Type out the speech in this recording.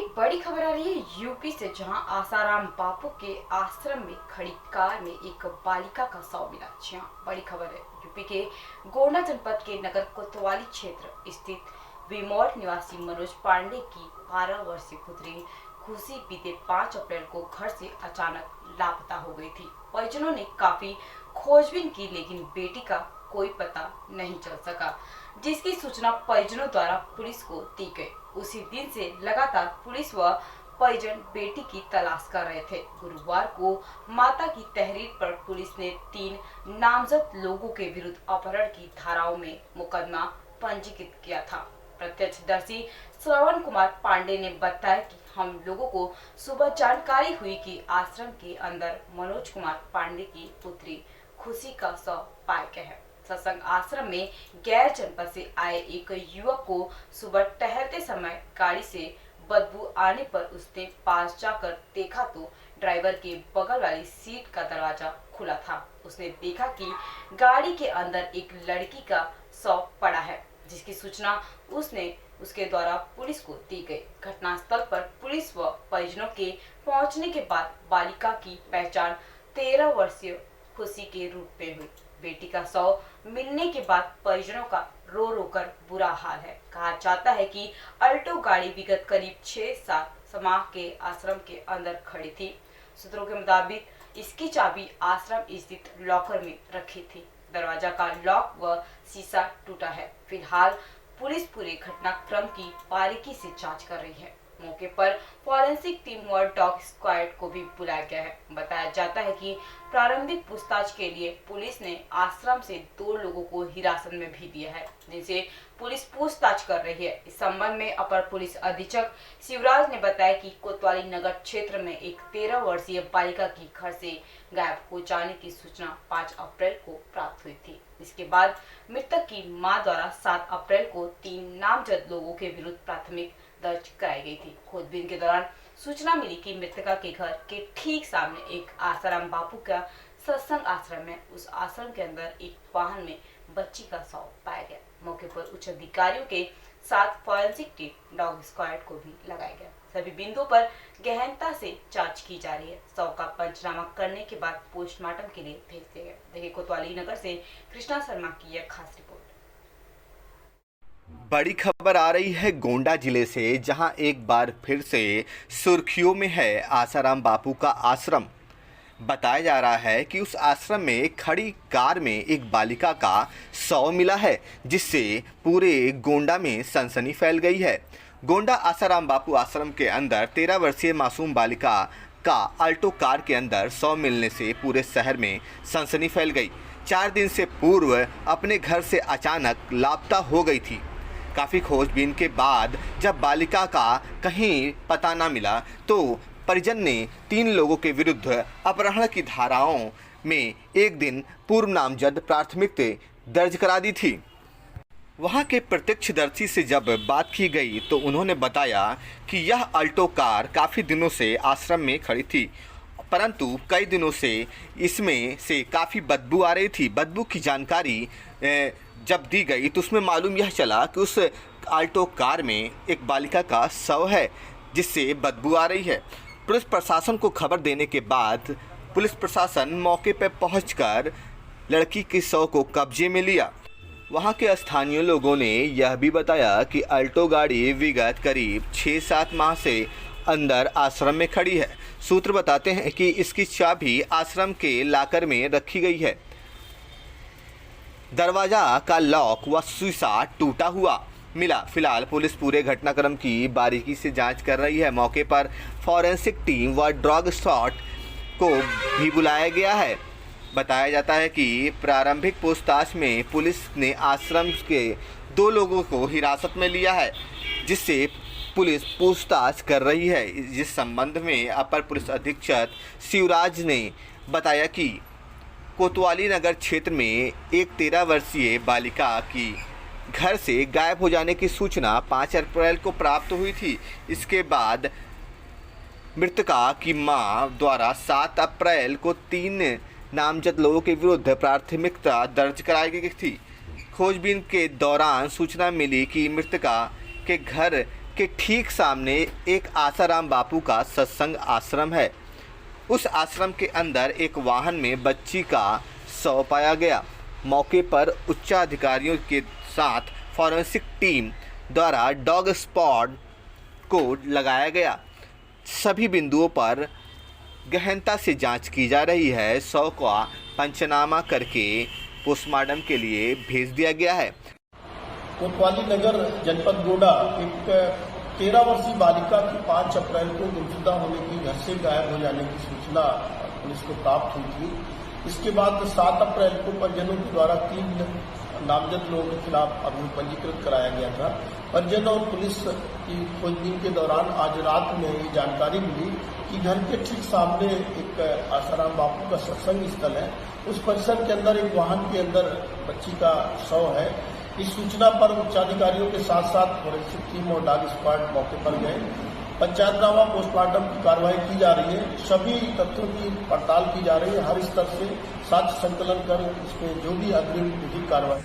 बड़ी खबर आ रही है यूपी से, जहां आसाराम बापू के आश्रम में खड़ी कार में एक बालिका का शव मिला। जी हां, बड़ी खबर है। यूपी के गोंडा जनपद के नगर कोतवाली क्षेत्र स्थित विमोर निवासी मनोज पांडे की 12 वर्षीय पुत्री खुशी बीते 5 अप्रैल को घर से अचानक लापता हो गई थी। परिजनों ने काफी खोजबीन की, लेकिन बेटी का कोई पता नहीं चल सका, जिसकी सूचना परिजनों द्वारा पुलिस को दी गई। उसी दिन से लगातार पुलिस व परिजन बेटी की तलाश कर रहे थे। गुरुवार को माता की तहरीर पर पुलिस ने 3 नामजद लोगों के विरुद्ध अपहरण की धाराओं में मुकदमा पंजीकृत किया था। प्रत्यक्षदर्शी श्रवण कुमार पांडे ने बताया कि हम लोगों को सुबह जानकारी हुई कि आश्रम के अंदर मनोज कुमार पांडे की पुत्री खुशी का शव पाया गया है। सत्संग आश्रम में गैर जनपद से आए एक युवक को सुबह टहलते समय गाड़ी से बदबू आने पर उसने पास जाकर देखा तो ड्राइवर के बगल वाली सीट का दरवाजा खुला था। उसने देखा कि गाड़ी के अंदर एक लड़की का शव पड़ा है, जिसकी सूचना उसके द्वारा पुलिस को दी गई। घटनास्थल पर पुलिस व परिजनों के पहुंचने के बाद बालिका की पहचान 13 वर्षीय खुशी के रूप में हुई। बेटी का शव मिलने के बाद परिजनों का रो रो कर बुरा हाल है। कहा जाता है कि अल्टो गाड़ी विगत करीब 6-7 माह के आश्रम के अंदर खड़ी थी। सूत्रों के मुताबिक इसकी चाबी आश्रम स्थित लॉकर में रखी थी। दरवाजा का लॉक व शीशा टूटा है। फिलहाल पुलिस पूरे घटनाक्रम की बारीकी से जांच कर रही है। मौके पर फॉरेंसिक टीम व डॉग स्क्वाड को भी बुलाया गया है। बताया जाता है कि प्रारंभिक पूछताछ के लिए पुलिस ने आश्रम से 2 लोगों को हिरासत में भी दिया है, जिनसे पुलिस पूछताछ कर रही है। इस संबंध में अपर पुलिस अधीक्षक शिवराज ने बताया कि कोतवाली नगर क्षेत्र में एक 13 वर्षीय बालिका की घर से गायब हो जाने की सूचना 5 अप्रैल को प्राप्त हुई थी। इसके बाद मृतक की मां द्वारा 7 अप्रैल को 3 नामजद लोगों के विरुद्ध प्राथमिक दर्ज कराई गई थी। खोजबीन के दौरान सूचना मिली कि मृतका के घर के ठीक सामने एक आसाराम बापू का सत्संग आश्रम है। उस आश्रम के अंदर एक वाहन में बच्ची का शव पाया गया। मौके पर उच्च अधिकारियों के साथ फॉरेंसिक टीम डॉग स्क्वाड को भी लगाया गया। सभी बिंदुओं पर गहनता से जांच की जा रही है। शव का पंचनामा करने के बाद पोस्टमार्टम के लिए भेज दिया गया। देखिए कोतवाली नगर से कृष्णा शर्मा की यह खास रिपोर्ट। बड़ी खबर आ रही है गोंडा जिले से, जहां एक बार फिर से सुर्खियों में है आसाराम बापू का आश्रम। बताया जा रहा है कि उस आश्रम में खड़ी कार में एक बालिका का शव मिला है, जिससे पूरे गोंडा में सनसनी फैल गई है। गोंडा आसाराम बापू आश्रम के अंदर 13 वर्षीय मासूम बालिका का अल्टो कार के अंदर शव मिलने से पूरे शहर में सनसनी फैल गई। 4 दिन से पूर्व अपने घर से अचानक लापता हो गई थी। काफ़ी खोजबीन के बाद जब बालिका का कहीं पता ना मिला तो परिजन ने 3 लोगों के विरुद्ध अपहरण की धाराओं में एक दिन पूर्व नामजद प्राथमिक दर्ज करा दी थी। वहां के प्रत्यक्षदर्शी से जब बात की गई तो उन्होंने बताया कि यह अल्टो कार काफ़ी दिनों से आश्रम में खड़ी थी, परंतु कई दिनों से इसमें से काफ़ी बदबू आ रही थी। बदबू की जानकारी जब दी गई तो उसमें मालूम यह चला कि उस अल्टो कार में एक बालिका का शव है, जिससे बदबू आ रही है। पुलिस प्रशासन को खबर देने के बाद पुलिस प्रशासन मौके पर पहुंचकर लड़की के शव को कब्जे में लिया। वहां के स्थानीय लोगों ने यह भी बताया कि अल्टो गाड़ी विगत करीब 6-7 माह से अंदर आश्रम में खड़ी है। सूत्र बताते हैं कि इसकी चाबी आश्रम के लॉकर में रखी गई है। दरवाजा का लॉक व शीशा टूटा हुआ मिला। फिलहाल पुलिस पूरे घटनाक्रम की बारीकी से जांच कर रही है। मौके पर फॉरेंसिक टीम व डॉग स्क्वाड को भी बुलाया गया है। बताया जाता है कि प्रारंभिक पूछताछ में पुलिस ने आश्रम के 2 लोगों को हिरासत में लिया है, जिससे पुलिस पूछताछ कर रही है। इस संबंध में अपर पुलिस अधीक्षक शिवराज ने बताया कि कोतवाली नगर क्षेत्र में एक 13 वर्षीय बालिका की घर से गायब हो जाने की सूचना 5 अप्रैल को प्राप्त हुई थी। इसके बाद मृतका की मां द्वारा 7 अप्रैल को 3 नामजद लोगों के विरुद्ध प्राथमिकता दर्ज कराई गई थी। खोजबीन के दौरान सूचना मिली कि मृतका के घर के ठीक सामने एक आसाराम बापू का सत्संग आश्रम है। उस आश्रम के अंदर एक वाहन में बच्ची का शव पाया गया। मौके पर उच्चाधिकारियों के साथ फॉरेंसिक टीम द्वारा डॉग स्पॉट को लगाया गया। सभी बिंदुओं पर गहनता से जांच की जा रही है। शव का पंचनामा करके पोस्टमार्टम के लिए भेज दिया गया है। कोतवाली नगर जनपद गोंडा एक 13 वर्षीय बालिका की 5 अप्रैल को गुमशुदा होने की, घर से गायब हो जाने की सूचना पुलिस को प्राप्त हुई थी। इसके बाद 7 अप्रैल को परिजनों के द्वारा 3 नामजद लोगों के खिलाफ अभियोग पंजीकृत कराया गया था। परिजन और पुलिस की खोजबीन के दौरान आज रात में ये जानकारी मिली कि घर के ठीक सामने एक आसाराम बापू का सत्संग स्थल है। उस परिसर के अंदर एक वाहन के अंदर बच्ची का शव है। इस सूचना पर उच्चाधिकारियों के साथ साथ फोरेंसिक टीम और डॉग स्क्वाड मौके पर गए। पंचायतनामा पोस्टमार्टम की कार्रवाई की जा रही है। सभी तथ्यों की पड़ताल की जा रही है। हर स्तर से साक्ष्य संकलन कर इसमें जो भी अग्रिम विधिक कार्रवाई